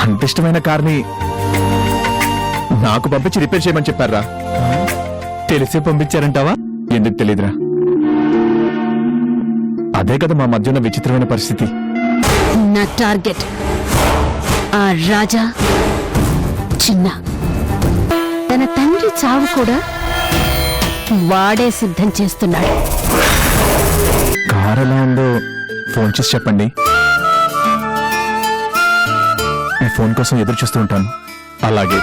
అంత ఇష్టమైన కార్ని నాకు పంపించి రిపేర్ చేయమని చెప్పారా? తెలిసే పంపించారంటావా? ఎందుకు తెలీదురా? అదే కదా మా మధ్య ఉన్న విచిత్రమైన పరిస్థితి. నా టార్గెట్ ఆ రాజా చిన్న. తన తండ్రి చావు కూడా వాడే సిద్ధం చేస్తున్నాడు. కార్ ఎలా ఉందో ఫోన్ చేసి చెప్పండి. మీ ఫోన్ కోసం ఎదురు చూస్తూ ఉంటాను. అలాగే.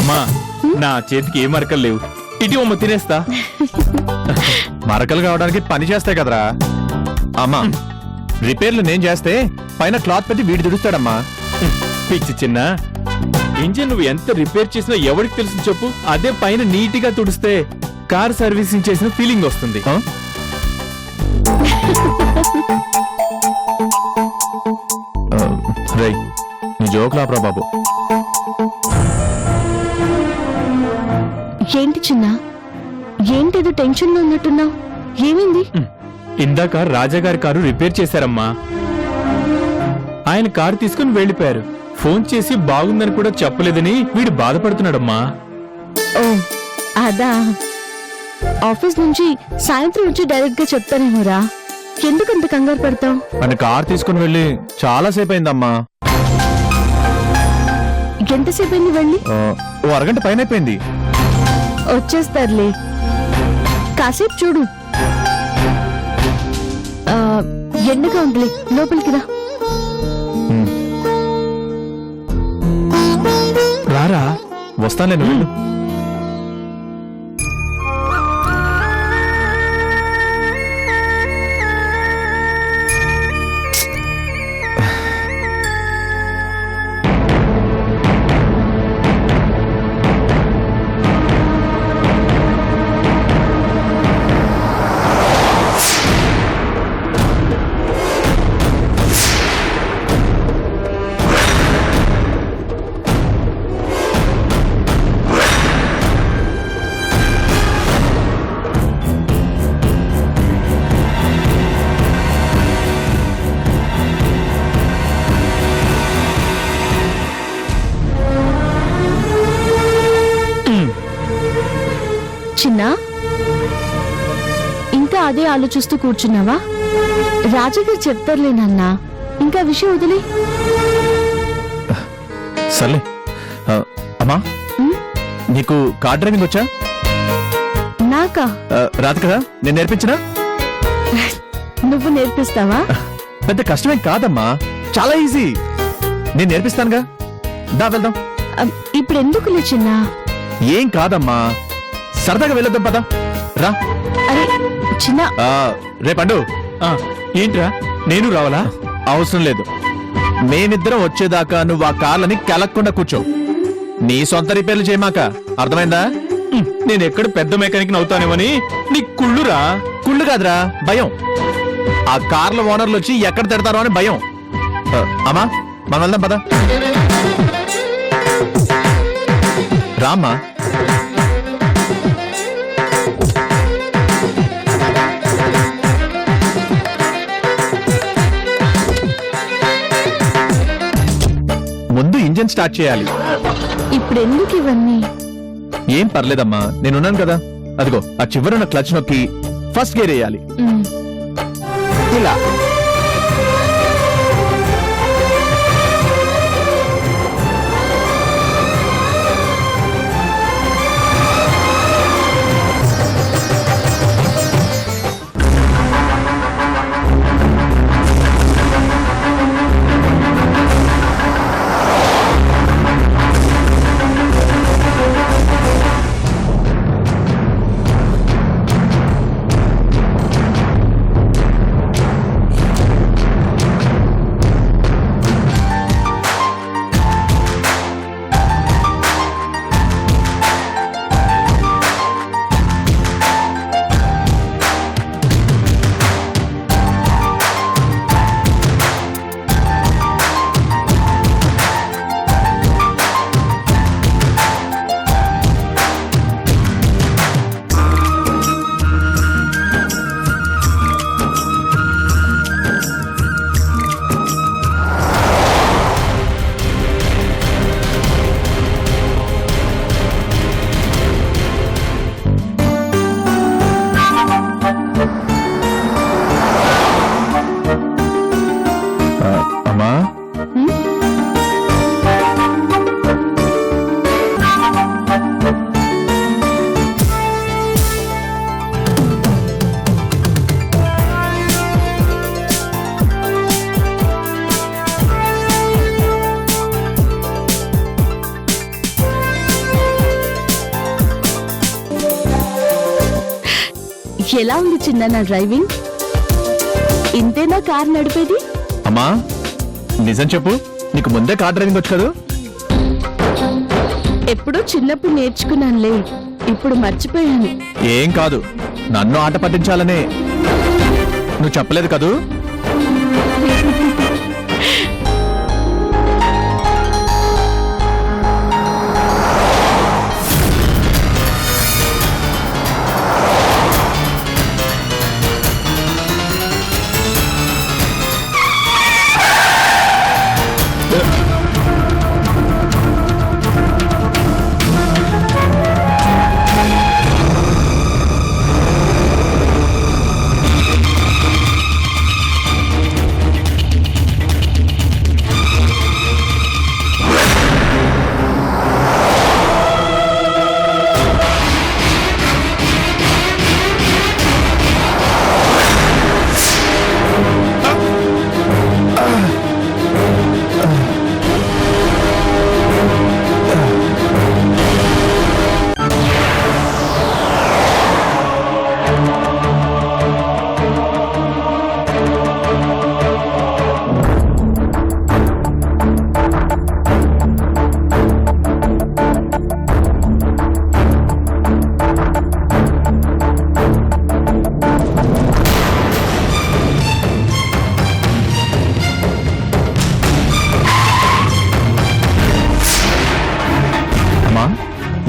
అమ్మా, నా చేతికి ఏ మరకలు లేవు. ఇటు అమ్మ తినేస్తా. మరకలు కావడానికి పని చేస్తాయి కదరా. అమ్మా, రిపేర్లు నేను చేస్తే పైన క్లాత్ పెట్టి వీడి దుడుస్తాడమ్మా. పిచ్చి చిన్న, ఇంజిన్ నువ్వు ఎంత రిపేర్ చేసినా ఎవరికి తెలుసు చెప్పు? అదే పైన నీట్ గా తుడిస్తే కార్ సర్వీసింగ్ చేసిన ఫీలింగ్ వస్తుంది. ఆ? రేయ్, నీ జోకులాపరా బాబు. ఏంటి చిన్న? ఏంటేదో టెన్షన్ లో ఉన్నట్టున్నావు? ఏమైంది? ఇందాక రాజాగారి కారు రిపేర్ చేశారమ్మా. ఆయన కారు తీసుకుని వెళ్లిపోయారు. ఫోన్ చేసి బాగుందని కూడా చెప్పలేదని వీడు బాధపడుతున్నాడమ్మా. ఓ అదా. ఆఫీస్ నుంచి సాయంత్రం వచ్చి డైరెక్ట్ గా చెప్తానేమోరా. ఎందుకంత కంగారు పడతావు? ఆయన కార్ తీసుకుని వెళ్ళి చాలా సేపు అయిందమ్మా. ఎంతసేపు అయింది వెళ్ళి? ఓ అరగంట పైన అయిపోయింది. వచ్చేస్తారులే, కాసేపు చూడు. ఎండగా ఉందిలే, లోపలికి రా. రారా, వస్తాను నేను. చిన్నా, ఇంకా అదే ఆలోచిస్తూ కూర్చున్నావా? రాజాగారు చెప్తారులే నాన్నా, ఇంకా విషయం వదిలే. సర్లే. అమ్మా, నీకు కార్ డ్రైవింగ్ వచ్చా? నాకా? రాదు కదా, నేను నేర్పించినా? నువ్వు నేర్పిస్తావా? పెద్ద కష్టమేం కాదమ్మా, చాలా ఈజీ. నేను నేర్పిస్తానుగా. దా వెళ్దాం. ఇప్పుడు ఎందుకులే చిన్నా? ఏం కాదమ్మా, సరదాగా వెళ్ళొద్దాం పద. రా. అరే చిన్న, రేపండు. ఏంట్రా, నేను రావాలా? అవసరం లేదు. మేమిద్దరం వచ్చేదాకా నువ్వు ఆ కార్లని కెలక్కుండా కూర్చో. నీ సొంత రిపేర్లు చేయమాక, అర్థమైందా? నేను ఎక్కడ పెద్ద మెకానిక్ అవుతానేమని నీ కుళ్ళురా. కుళ్ళు కాదురా, భయం. ఆ కార్ల ఓనర్లు వచ్చి ఎక్కడ తిడతారో అని భయం. అమ్మా, మనం వెళ్దాం పద. రామ్మా. ముందు ఇంజిన్ స్టార్ట్ చేయాలి. ఇప్పుడు ఎందుకు ఇవన్నీ? ఏం పర్లేదమ్మా, నేనున్నాను కదా. అదిగో ఆ చివరన క్లచ్ నొక్కి ఫస్ట్ గేర్ వేయాలి. ఇలా. ఎలా ఉంది చిన్న నా డ్రైవింగ్? ఇంతేనా కార్ నడిపేది? అమ్మా నిజం చెప్పు, నీకు ముందే కార్ డ్రైవింగ్ వచ్చు కదా? ఎప్పుడో చిన్నప్పుడు నేర్చుకున్నానులే, ఇప్పుడు మర్చిపోయాను. ఏం కాదు, నన్ను ఆట పట్టించాలనే. నువ్వు చెప్పలేదు కదూ?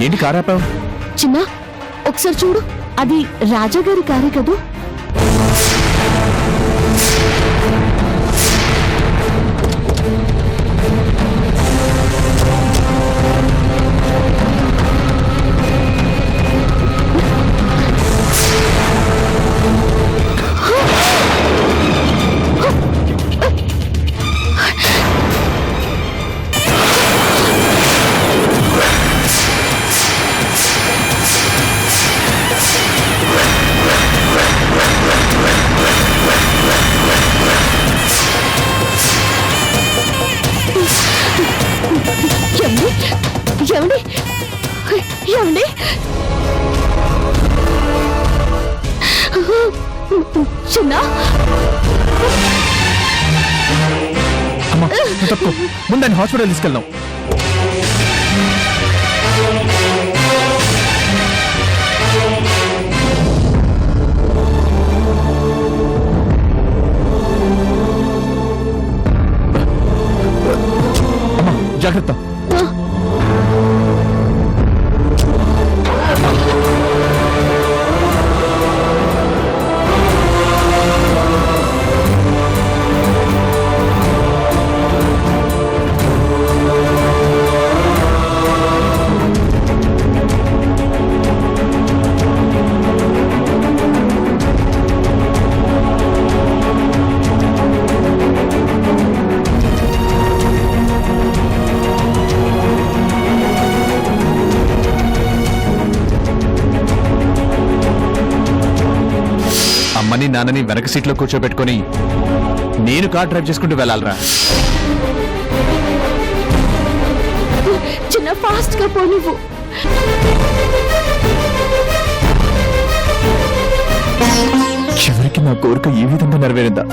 ఏంటి కార్ ఆపావు? చిన్న ఒకసారి చూడు, అది రాజా గారి కారే కదూ? ఏమండి ఏమండి చిన్న అమ్మా తప్పు, ముందు దాన్ని హాస్పిటల్ తీసుకెళ్దాం. అమ్మా జాగ్రత్త. అమ్మని నాన్నని వెనక సీట్లో కూర్చోబెట్టుకొని నేను కార్ డ్రైవ్ చేసుకుంటూ వెళ్ళాలరా. చిన్న ఫాస్ట్ గా పో నువ్వు. చివరికి నా కోరిక ఈ విధంగా నెరవేరిందా?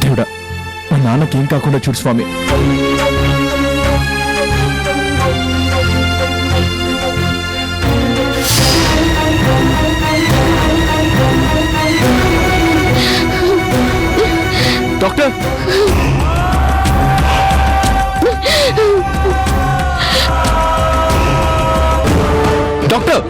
దేవుడా, మా నాన్నకేం కాకుండా చూడు స్వామి. డాక్టర్, డాక్టర్,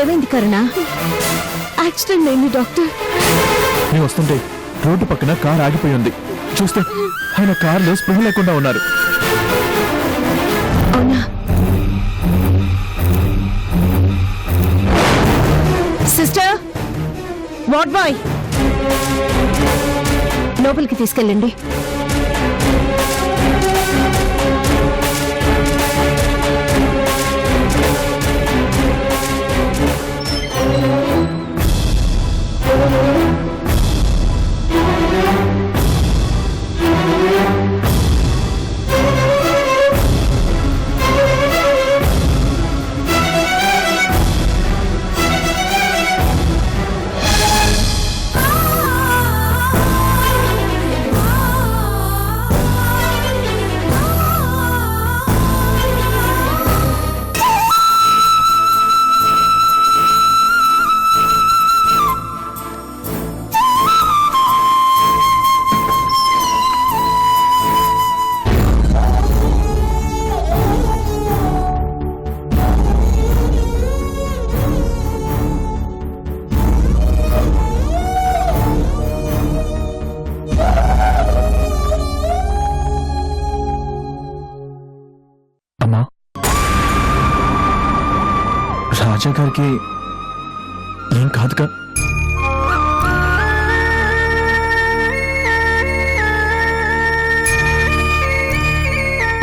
ఏమైంది కరుణ? యాక్సిడెంట్ అయింది డాక్టర్. నేను వస్తుంటే రోడ్డు పక్కన కార్ ఆగిపోయి ఉంది. చూస్తే ఆయన కారులో స్పృహ లేకుండా ఉన్నారు. అవునా? సిస్టర్, వాట్ బాయ్, లోపలికి తీసుకెళ్ళండి. అమ్మా, రాజా గారికి ఏం కాదుగా?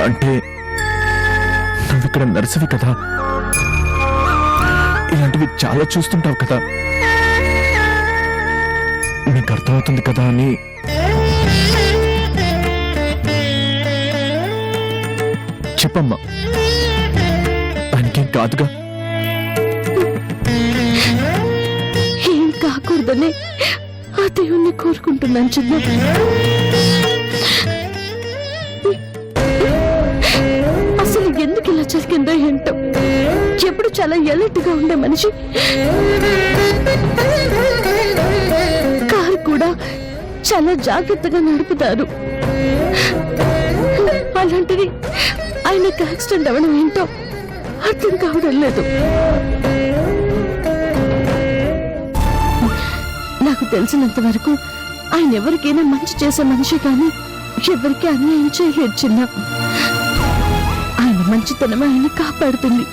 అంటే నువ్విక్కడ నర్సువి కదా, ఇలాంటివి చాలా చూస్తుంటావు కదా, నీకు అర్థమవుతుంది కదా అని. చెప్పమ్మా, ఆయనకేం కాదుగా? ఏం కాకూడదని ఆ దేవుణ్ణి కోరుకుంటున్నాను చిన్న. అసలు ఎందుకు ఇలా జరిగిందో ఏంటో. ఎప్పుడు చాలా ఎలర్ట్గా ఉండే మనిషి, కారు కూడా చాలా జాగ్రత్తగా నడుపుతారు. అలాంటిది ఆయనకు యాక్సిడెంట్ అవ్వడం ఏంటో అర్థం కావడం లేదు. నాకు తెలిసినంత వరకు ఆయన ఎవరికైనా మంచి చేసే మనిషి కానీ ఎవరికి అన్యాయం చేయలేదు చిన్న. ఆయన మంచితనం ఆయన కాపాడుతుంది.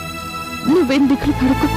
నువ్వేం దిగులు పడకు.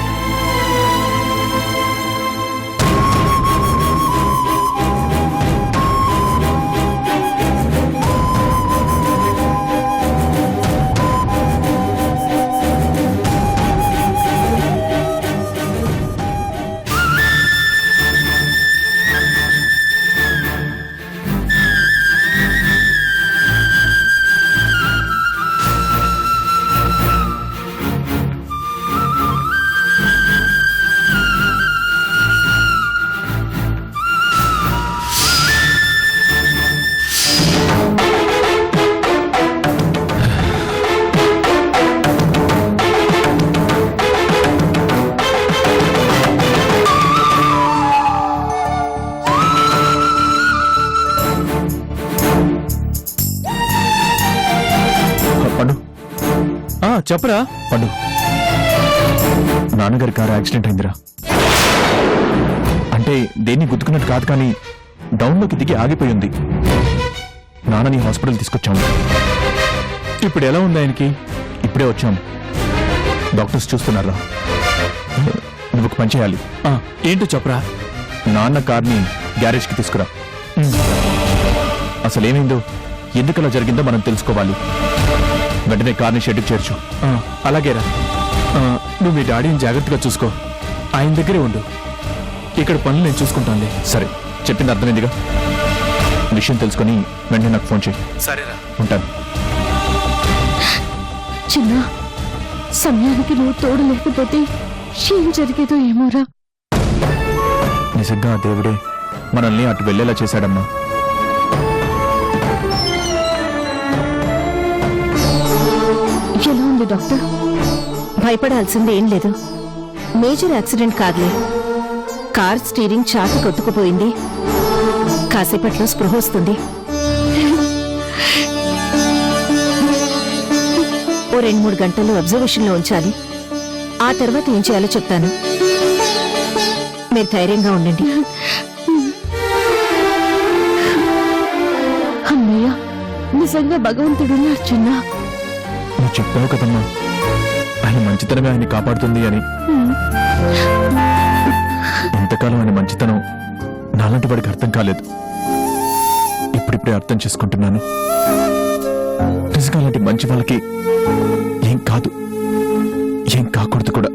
పండు, చెప్పరా. పండు, నాన్నగారి కారు యాక్సిడెంట్ అయిందిరా. అంటే దేన్ని గుద్దుకున్నట్టు కాదు, కానీ డౌన్లోకి దిగి ఆగిపోయింది. నాన్నని హాస్పిటల్ తీసుకొచ్చాము. ఇప్పుడు ఎలా ఉంది ఆయనకి? ఇప్పుడే వచ్చాం, డాక్టర్స్ చూస్తున్నారా. నువ్వు ఒక పని చేయాలి. ఏంటో చెప్పరా. నాన్న కార్ని గ్యారేజ్కి తీసుకురా. అసలేమైందో, ఎందుకలా జరిగిందో మనం తెలుసుకోవాలి. వెంటనే కార్ని షెడ్కి చేర్చు. అలాగేరా. నువ్వు మీ డాడీని జాగ్రత్తగా చూసుకో. ఆయన దగ్గరే ఉండు. ఇక్కడ పనులు నేను చూసుకుంటానులే. సరే, చెప్పింది అర్థమైందిగా. విషయం తెలుసుకొని వెంటనే నాకు ఫోన్ చేయి. సరేరా, ఉంటాను. చిన్న, సమయానికి నువ్వు తోడు లేకపోతే ఏం జరిగేదో ఏమోరా. నిజంగా ఆ దేవుడే మనల్ని అటు వెళ్ళేలా చేశాడమ్మా. ఎలా ఉంది డాక్టర్? భయపడాల్సింది ఏం లేదు. మేజర్ యాక్సిడెంట్ కాదులే. కార్ స్టీరింగ్ చాటు కొట్టుకుపోయింది. కాసేపట్లో స్పృహ వస్తుంది. ఓ 2-3 గంటలు అబ్జర్వేషన్లో ఉంచాలి. ఆ తర్వాత ఏం చేయాలో చెప్తాను. మీరు ధైర్యంగా ఉండండి. అన్నయ్య, నిజంగా భగవంతుడున్నాడు చిన్న. నువ్వు చెప్పావు కదమ్మా, ఆయన మంచితనమే ఆయన్ని కాపాడుతుంది అని. ఇంతకాలం ఆయన మంచితనం నాలాంటి వాడికి అర్థం కాలేదు. ఇప్పుడిప్పుడే అర్థం చేసుకుంటున్నాను. నిజంగా అలాంటి మంచి వాళ్ళకి ఏం కాదు, ఏం కాకూడదు కూడా.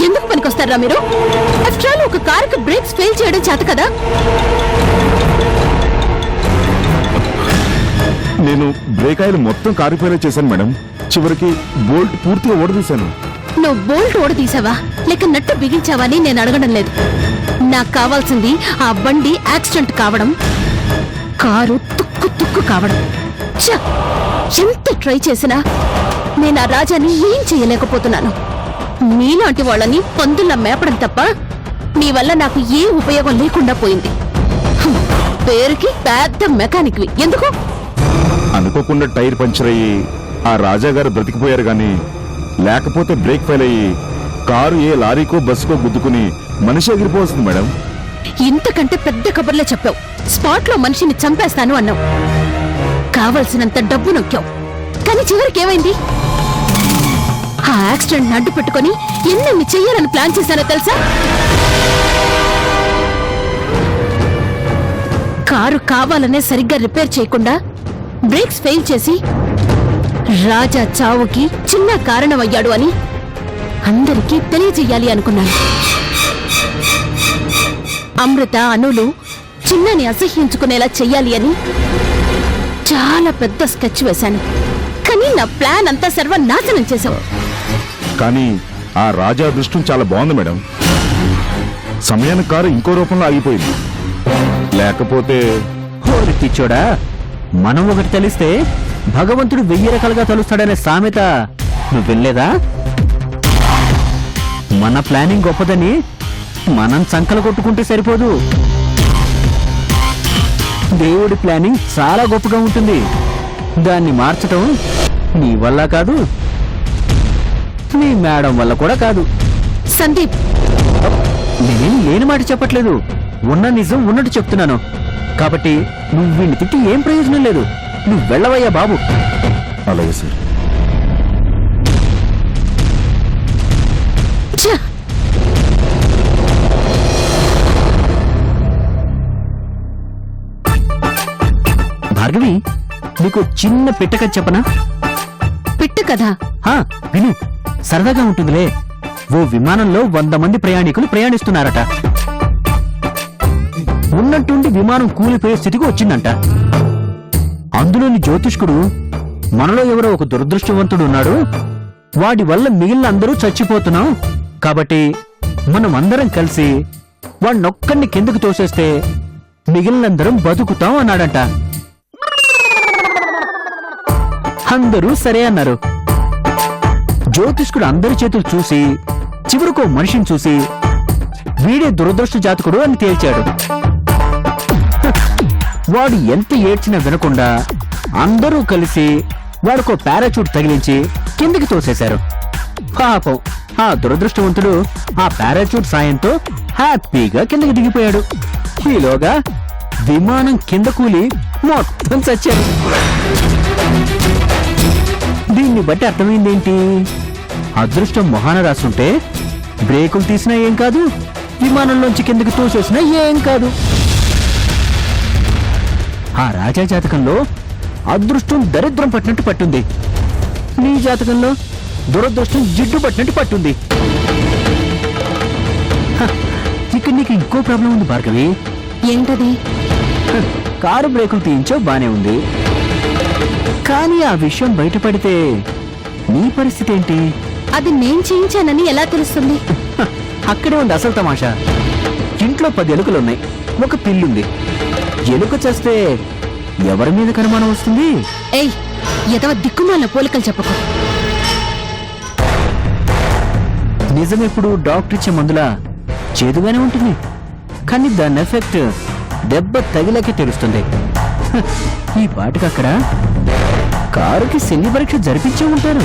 ఎందుకు పనికొస్తారా మీరు? ఆఫ్టర్ ఆల్ ఒక కారుకి బ్రేక్స్ ఫెయిల్ చేయడం చేత కదా? నేను బ్రేక్ ఆయిల్ మొత్తం కారిపోయేలా చేశాను మేడం. చివరికి బోల్ట్ పూర్తిగా ఓడదీశాను. నువ్వు బోల్ట్ ఓడదీసావా లేక నట్టు బిగించావా అని నేను అడగడం లేదు. నాకు కావాల్సింది ఆ బండి యాక్సిడెంట్ కావడం, కారు తుక్కు తుక్కు కావడం. ఛ! ఎంత ట్రై చేసినా నేను ఆ రాజాని ఏం చేయలేకపోతున్నాను. నీలాంటి వాళ్ళని పందుల్లా మేపడం తప్ప నీ వల్ల నాకు ఏ ఉపయోగం లేకుండా పోయింది. హ్మ్. పేరుకి పెద్ద మెకానిక్వి. ఎందుకు? అనుకోకుండా టైర్ పంచర్ అయ్యి ఆ రాజా గారు బ్రతికిపోయారు గాని, లేకపోతే బ్రేక్ ఫెయిల్ అయ్యి కారు ఏ లారీకో బస్సుకో గుద్దుకుని మనిషి ఎగిరిపోతుంది మేడం. ఇంతకంటే పెద్ద కబుర్లే చెప్పావు. స్పాట్ లో మనిషిని చంపేస్తాను అన్నావు. కావలసినంత డబ్బు నొక్కావు. కానీ చివరికి ఏమైంది? ఆ యాక్సిడెంట్ అడ్డు పెట్టుకుని ఎన్నెన్ని చెయ్యాలని ప్లాన్ చేశానో తెలుసా? కారు కావాలనే సరిగ్గా రిపేర్ చేయకుండా బ్రేక్స్ ఫెయిల్ చేసి రాజా చావుకి చిన్న కారణమయ్యాడు అని అందరికీ తెలియజేయాలి అనుకున్నాను. అమృత, అనులు చిన్నని అసహ్యించుకునేలా చెయ్యాలి అని చాలా పెద్ద స్కెచ్ వేశాను. కానీ నా ప్లాన్ అంతా సర్వనాశనం చేశావు. కానీ ఆ రాజా దృష్టం చాలా బాగుంది మేడం. సమయానికి కారు ఇంకో రూపంలో ఆగిపోయింది. లేకపోతే ఓరి పిచ్చోడా, మనం ఒకటి తెలిస్తే భగవంతుడు 1000 రకాలుగా తలుస్తాడనే సామెత నువ్వు వినలేదా? మన ప్లానింగ్ గొప్పదని మనం సంకలు కొట్టుకుంటే సరిపోదు. దేవుడి ప్లానింగ్ చాలా గొప్పగా ఉంటుంది. దాన్ని మార్చటం నీ వల్ల కాదు, నీ మేడం వల్ల కూడా కాదు. సందీప్, నేనేం లేని మాట చెప్పట్లేదు, ఉన్న నిజం ఉన్నట్టు చెప్తున్నాను. కాబట్టి నువ్వు వీడిని తిట్టి ఏం ప్రయోజనం లేదు. నువ్వు వెళ్ళవయ్యా బాబు. అలాగే సార్. ఛ! భార్గవి, నీకు చిన్న పిట్టక చెప్పనా? పిట్టు కదా? హా, విను, సరదాగా ఉంటుందిలే. ఓ విమానంలో 100 మంది ప్రయాణికులు ప్రయాణిస్తున్నారట. ఉన్నట్టుండి విమానం కూలిపోయే స్థితికి వచ్చిందంట. అందులోని జ్యోతిష్కుడు, మనలో ఎవరో ఒక దురదృష్టవంతుడు ఉన్నాడు, వాడి వల్ల మిగిలిన అందరూ చచ్చిపోతున్నాం, కాబట్టి మనం అందరం కలిసి వాడినొక్కడిని కిందకు తోసేస్తే మిగిలినందరం బతుకుతాం అన్నాడంట. అందరూ సరే అన్నారు. జ్యోతిష్కుడు అందరి చేతులు చూసి చివరికో మనిషిని చూసి వీడే దురదృష్ట జాతకుడు అని తేల్చాడు. వాడు ఎంత ఏడ్చినా వినకుండా అందరూ కలిసి వాడికో పారాచూట్ తగిలించి కిందికి తోసేశారు. పాపం ఆ దురదృష్టవంతుడు ఆ పారాచూట్ సాయంతో హ్యాపీగా కిందకి దిగిపోయాడు. ఈలోగా విమానం కింద కూలి మొత్తం చచ్చారు. దీన్ని బట్టి అర్థమైందేంటి? అదృష్టం మొహాన రాసుంటే బ్రేకులు తీసినా ఏం కాదు, విమానంలోంచి కిందకి తోసేసినా ఏం కాదు. ఆ రాజా జాతకంలో అదృష్టం దరిద్రం పట్టినట్టు పట్టుంది. నీ జాతకంలో దురదృష్టం జిడ్డు పట్టినట్టు పట్టుంది. ఇక్కడ నీకు ఇంకో ప్రాబ్లం ఉంది భార్గవి. ఏంటది? కారు బ్రేకులు తీయించో బానే ఉంది, కానీ ఆ విషయం బయటపడితే నీ పరిస్థితి ఏంటి? అది నేను చేయించానని ఎలా తెలుస్తుంది? అక్కడే ఉంది అసలు తమాషా. ఇంట్లో 10 ఎలుకలున్నాయి, ఒక పిల్లుంది. ఎలుక చేస్తే ఎవరి మీద కనుమానం వస్తుంది? ఏయ్, ఎదవ దిక్కుమాల పోలికలు చెప్పకు. నిజమెప్పుడు డాక్టర్ ఇచ్చే మందులా చేదుగానే ఉంటుంది. కానీ దాని ఎఫెక్ట్ దెబ్బ తగిలాకే తెలుస్తుంది. హ, ఈ పాటికి అక్కడ కారుకి శల్య పరీక్ష జరిపించే ఉంటారు.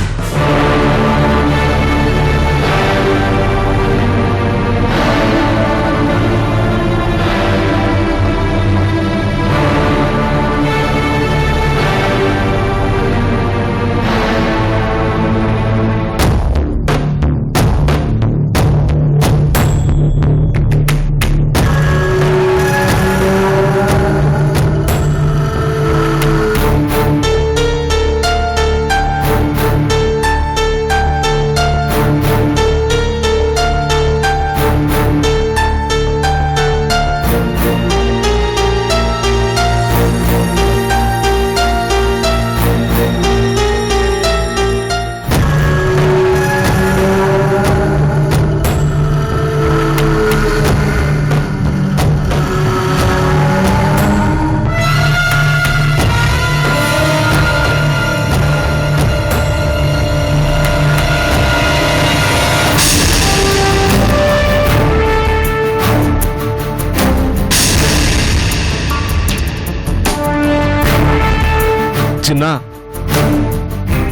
చిన్న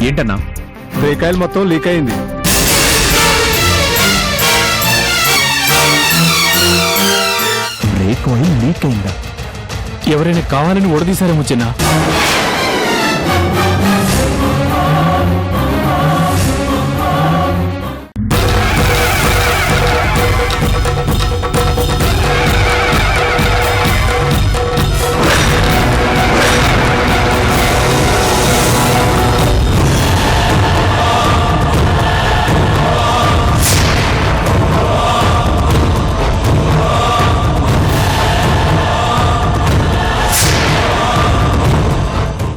ఏంటన్నా? బ్రేక్ ఆయిల్ మొత్తం లీక్ అయింది. బ్రేక్ ఆయిల్ లీక్ అయిందా? ఎవరైనా కావాలని ఓడదీశారేమో చిన్న.